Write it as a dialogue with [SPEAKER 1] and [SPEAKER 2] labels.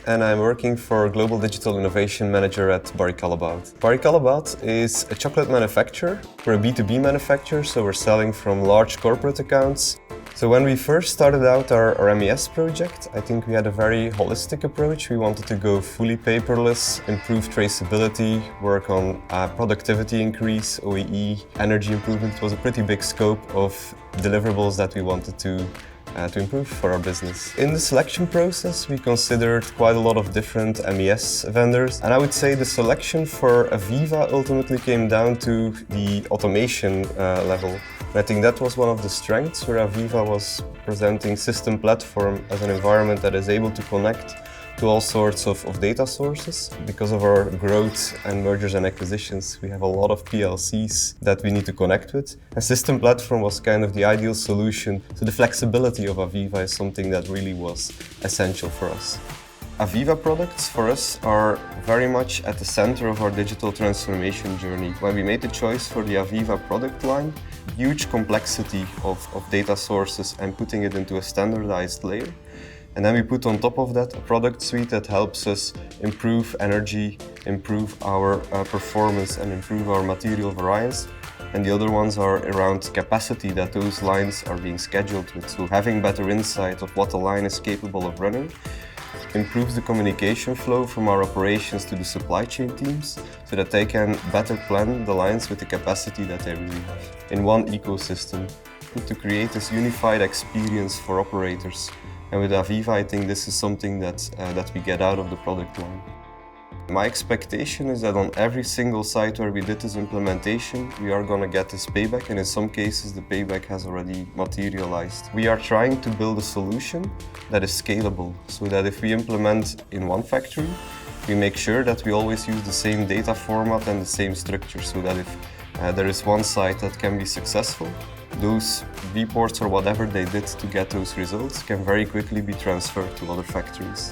[SPEAKER 1] And I'm working for Global Digital Innovation Manager at Barry Callebaut. Barry Callebaut is a chocolate manufacturer. We're a B2B manufacturer, so we're selling from large corporate accounts. So when we first started out our MES project, I think we had a very holistic approach. We wanted to go fully paperless, improve traceability, work on productivity increase, OEE, energy improvement. It was a pretty big scope of deliverables that we wanted to improve for our business. In the selection process, we considered quite a lot of different MES vendors, and I would say the selection for AVEVA ultimately came down to the automation level. And I think that was one of the strengths, where AVEVA was presenting system platform as an environment that is able to connect to all sorts of data sources. Because of our growth and mergers and acquisitions, we have a lot of PLCs that we need to connect with. A system platform was kind of the ideal solution. So the flexibility of AVEVA is something that really was essential for us. AVEVA products for us are very much at the center of our digital transformation journey. When we made the choice for the AVEVA product line, huge complexity of data sources and putting it into a standardized layer. And then we put on top of that a product suite that helps us improve energy, improve our performance and improve our material variance. And the other ones are around capacity that those lines are being scheduled with. So having better insight of what a line is capable of running improves the communication flow from our operations to the supply chain teams so that they can better plan the lines with the capacity that they really have in one ecosystem to create this unified experience for operators. And with AVEVA, I think this is something that we get out of the product line. My expectation is that on every single site where we did this implementation, we are going to get this payback, and in some cases the payback has already materialized. We are trying to build a solution that is scalable, so that if we implement in one factory, we make sure that we always use the same data format and the same structure, so that if there is one site that can be successful, those reports or whatever they did to get those results can very quickly be transferred to other factories.